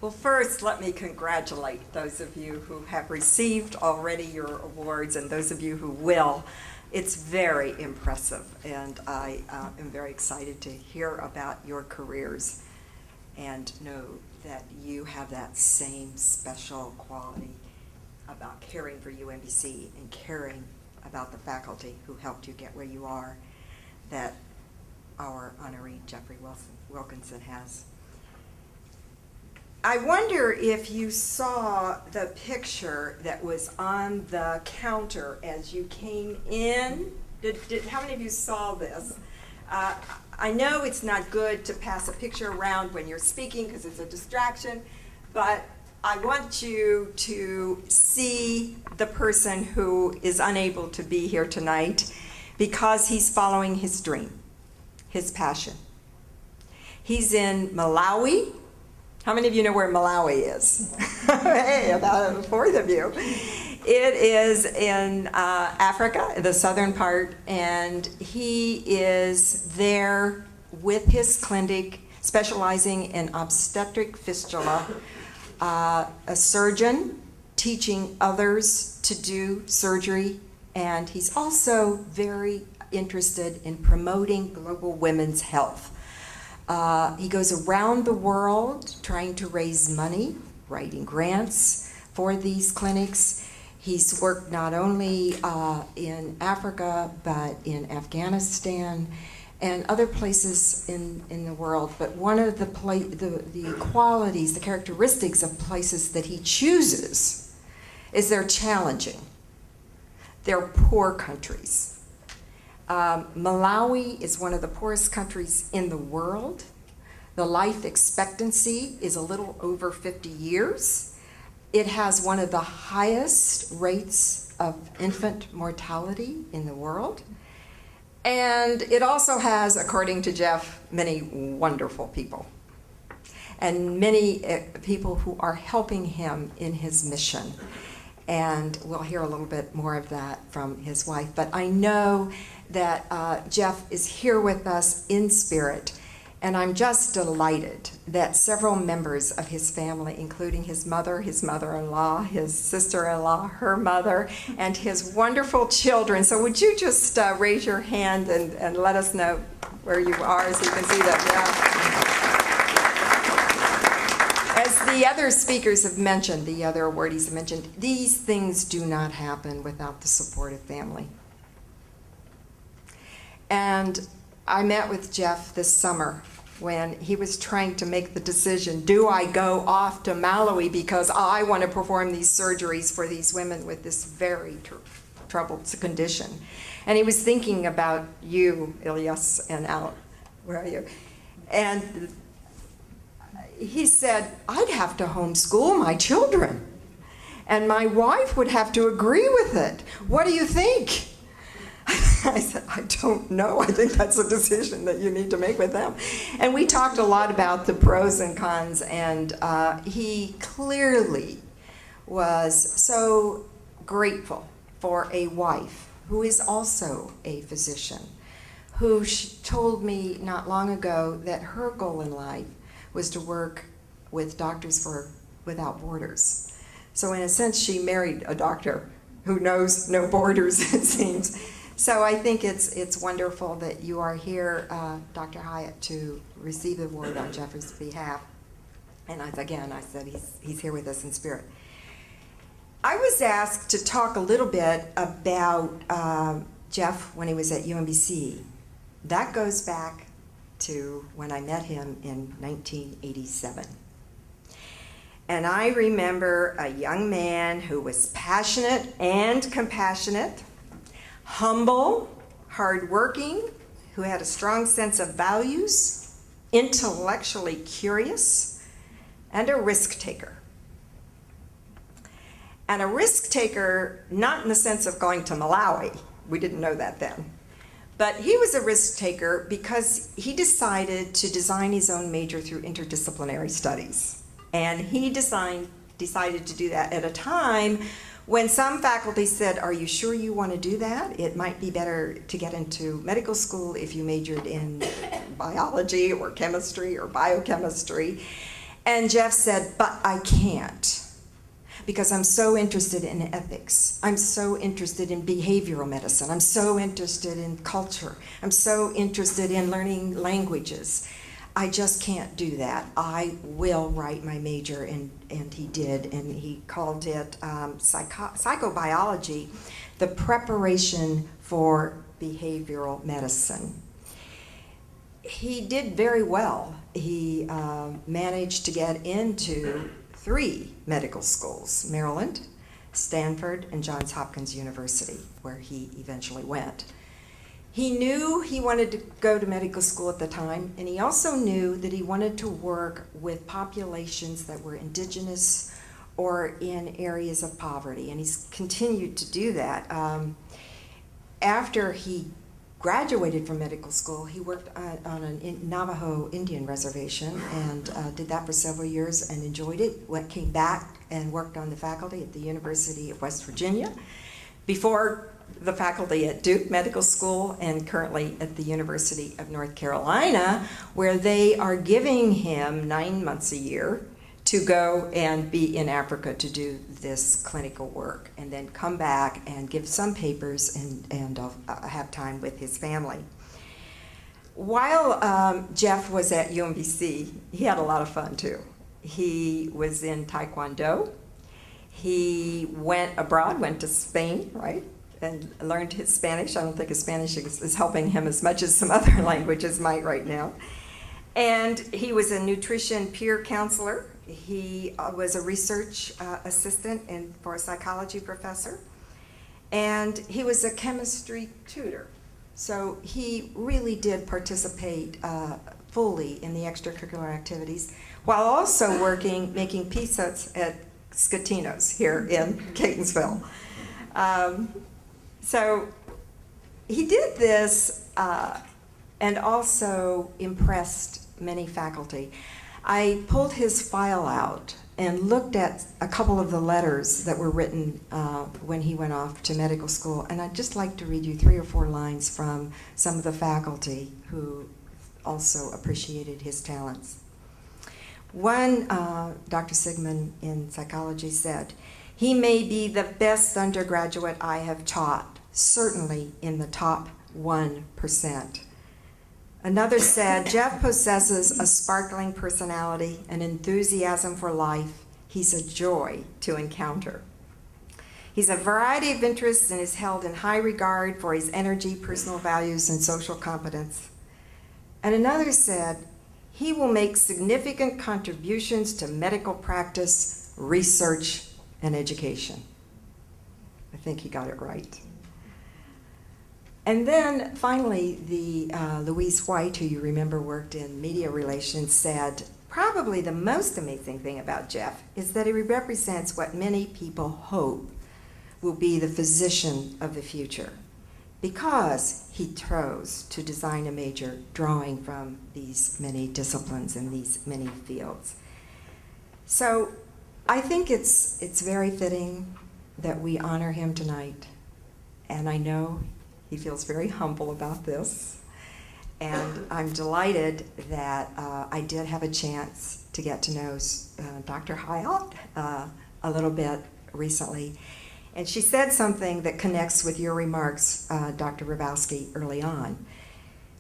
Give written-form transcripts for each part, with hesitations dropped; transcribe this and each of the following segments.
Well, first, let me congratulate those of you who have received already your awards and those of you who will. It's very impressive, and I am very excited to hear about your careers and know that you have that same special quality about caring for UMBC and caring about the faculty who helped you get where you are that our honoree Jeffrey Wilkinson has. I wonder if you saw the picture that was on the counter as you came in. How many of you saw this? I know it's not good to pass a picture around when you're speaking because it's a distraction, but I want you to see the person who is unable to be here tonight because he's following his dream, his passion. He's in Malawi. How many of you know where Malawi is? Hey, about a fourth of you. It is in Africa, the southern part, and he is there with his clinic specializing in obstetric fistula, a surgeon teaching others to do surgery, and he's also very interested in promoting global women's health. He goes around the world trying to raise money, writing grants for these clinics. He's worked not only in Africa, but in Afghanistan and other places in the world. But one of the qualities, the characteristics of places that he chooses is they're challenging. They're poor countries. Malawi is one of the poorest countries in the world. The life expectancy is a little over 50 years. It has one of the highest rates of infant mortality in the world. And it also has, according to Jeff, many wonderful people. And many people who are helping him in his mission. And we'll hear a little bit more of that from his wife. But I know that Jeff is here with us in spirit, and I'm just delighted that several members of his family, including his mother-in-law, his sister-in-law, her mother, and his wonderful children. So would you just raise your hand and let us know where you are so you can see them? Yeah. As the other speakers have mentioned, the other awardees have mentioned, these things do not happen without the supportive family. And I met with Jeff this summer when he was trying to make the decision, do I go off to Malawi because I want to perform these surgeries for these women with this very troubled condition? And he was thinking about you, Ilyas, and Al, where are you? And he said, I'd have to homeschool my children. And my wife would have to agree with it. What do you think? I said, I don't know. I think that's a decision that you need to make with them. And we talked a lot about the pros and cons, and he clearly was so grateful for a wife who is also a physician, who told me not long ago that her goal in life was to work with Doctors Without Borders. So in a sense, she married a doctor who knows no borders, it seems. So I think it's wonderful that you are here, Dr. Hyatt, to receive the award on Jeffrey's behalf. And I said he's here with us in spirit. I was asked to talk a little bit about Jeff when he was at UMBC. That goes back to when I met him in 1987. And I remember a young man who was passionate and compassionate, humble, hardworking, who had a strong sense of values, intellectually curious, and a risk taker. And a risk taker, not in the sense of going to Malawi, we didn't know that then, but he was a risk taker because he decided to design his own major through interdisciplinary studies. And he decided to do that at a time when some faculty said, are you sure you want to do that? It might be better to get into medical school if you majored in biology or chemistry or biochemistry. And Jeff said, but I can't, because I'm so interested in ethics. I'm so interested in behavioral medicine. I'm so interested in culture. I'm so interested in learning languages. I just can't do that. I will write my major, and he did, and he called it psychobiology, the preparation for behavioral medicine. He did very well. He managed to get into 3 medical schools, Maryland, Stanford, and Johns Hopkins University, where he eventually went. He knew he wanted to go to medical school at the time, and he also knew that he wanted to work with populations that were indigenous or in areas of poverty, and he's continued to do that. After he graduated from medical school, he worked on a Navajo Indian reservation and did that for several years and enjoyed it. Came back and worked on the faculty at the University of West Virginia, before the faculty at Duke Medical School, and currently at the University of North Carolina, where they are giving him 9 months a year to go and be in Africa to do this clinical work, and then come back and give some papers and have time with his family. While Jeff was at UMBC, he had a lot of fun too. He was in Taekwondo. He went abroad, went to Spain, right? And learned his Spanish. I don't think his Spanish is helping him as much as some other languages might right now. And he was a nutrition peer counselor. He was a research assistant for a psychology professor. And he was a chemistry tutor. So he really did participate fully in the extracurricular activities, while also working, making pizzas at Scatino's here in Catonsville. So he did this and also impressed many faculty. I pulled his file out and looked at a couple of the letters that were written when he went off to medical school, and I'd just like to read you 3 or 4 lines from some of the faculty who also appreciated his talents. One, Dr. Sigmund in psychology said, "He may be the best undergraduate I have taught, certainly in the top 1%. Another said, "Jeff possesses a sparkling personality, an enthusiasm for life. He's a joy to encounter. He's a variety of interests and is held in high regard for his energy, personal values, and social competence." And another said, "He will make significant contributions to medical practice, research, and education." I think he got it right. And then finally, the Louise White, who you remember worked in media relations, said, "Probably the most amazing thing about Jeff is that he represents what many people hope will be the physician of the future, because he chose to design a major drawing from these many disciplines and these many fields." So I think it's very fitting that we honor him tonight, and I know he feels very humble about this, and I'm delighted that I did have a chance to get to know Dr. Hyatt a little bit recently, and she said something that connects with your remarks, Dr. Hrabowski, early on.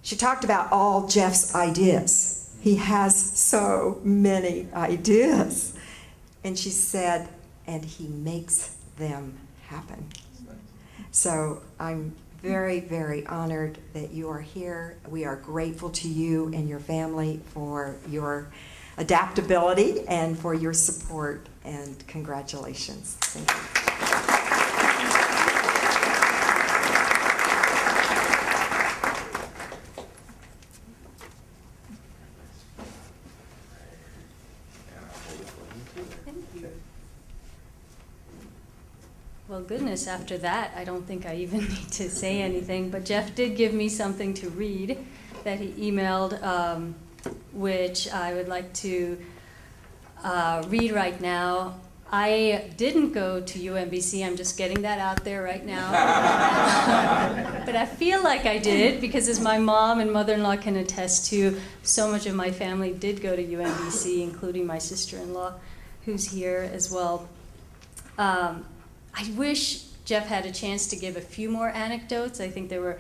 She talked about all Jeff's ideas. He has so many ideas. And she said, and he makes them happen. So I'm very, very honored that you are here. We are grateful to you and your family for your adaptability and for your support, and congratulations. Thank you. Well, goodness, after that, I don't think I even need to say anything, but Jeff did give me something to read that he emailed, which I would like to read right now. I didn't go to UMBC, I'm just getting that out there right now. But I feel like I did, because as my mom and mother-in-law can attest to, so much of my family did go to UMBC, including my sister-in-law, who's here as well. I wish Jeff had a chance to give a few more anecdotes. I think there were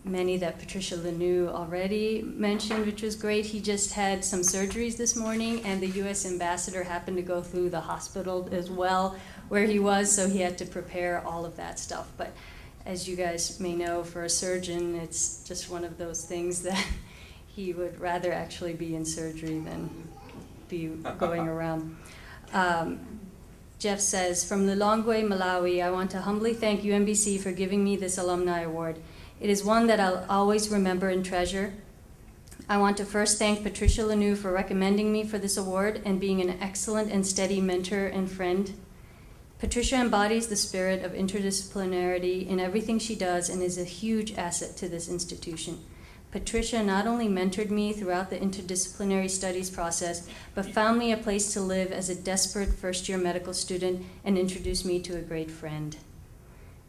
many that Patricia Lanou already mentioned, which was great. He just had some surgeries this morning, and the U.S. ambassador happened to go through the hospital as well where he was, so he had to prepare all of that stuff. But as you guys may know, for a surgeon, it's just one of those things that he would rather actually be in surgery than be going around. Jeff says, from Lilongwe, Malawi, I want to humbly thank UMBC for giving me this Alumni Award. It is one that I'll always remember and treasure. I want to first thank Patricia Lanou for recommending me for this award and being an excellent and steady mentor and friend. Patricia embodies the spirit of interdisciplinarity in everything she does and is a huge asset to this institution. Patricia not only mentored me throughout the interdisciplinary studies process, but found me a place to live as a desperate first-year medical student and introduced me to a great friend.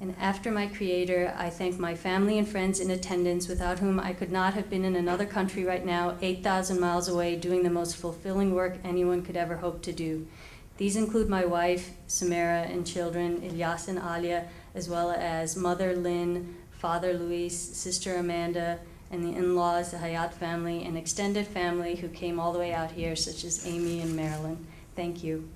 And after my creator, I thank my family and friends in attendance, without whom I could not have been in another country right now, 8,000 miles away, doing the most fulfilling work anyone could ever hope to do. These include my wife, Samara, and children, Ilyas and Alia, as well as mother Lynn, father Luis, sister Amanda, and the in-laws, the Hayat family, and extended family who came all the way out here, such as Amy and Marilyn. Thank you.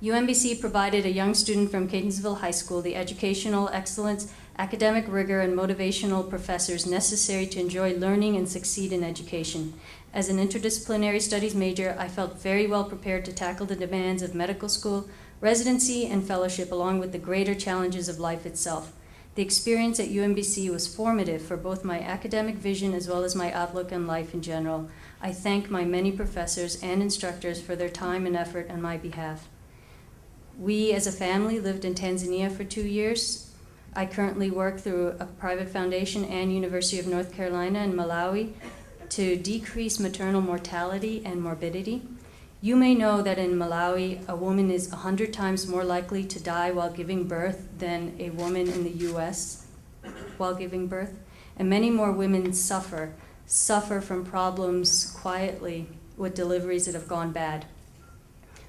UMBC provided a young student from Catonsville High School the educational excellence, academic rigor, and motivational professors necessary to enjoy learning and succeed in education. As an interdisciplinary studies major, I felt very well prepared to tackle the demands of medical school, residency, and fellowship, along with the greater challenges of life itself. The experience at UMBC was formative for both my academic vision as well as my outlook on life in general. I thank my many professors and instructors for their time and effort on my behalf. We as a family lived in Tanzania for 2 years. I currently work through a private foundation and University of North Carolina in Malawi to decrease maternal mortality and morbidity. You may know that in Malawi, a woman is 100 times more likely to die while giving birth than a woman in the US while giving birth. And many more women suffer from problems quietly with deliveries that have gone bad.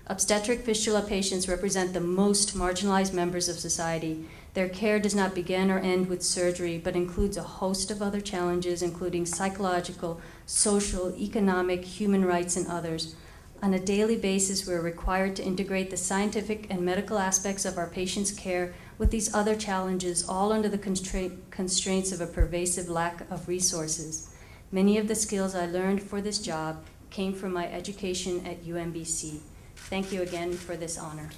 Obstetric fistula patients represent the most marginalized members of society. Their care does not begin or end with surgery, but includes a host of other challenges, including psychological, social, economic, human rights, and others. On a daily basis, we're required to integrate the scientific and medical aspects of our patients' care with these other challenges, all under the constraints of a pervasive lack of resources. Many of the skills I learned for this job came from my education at UMBC. Thank you again for this honor.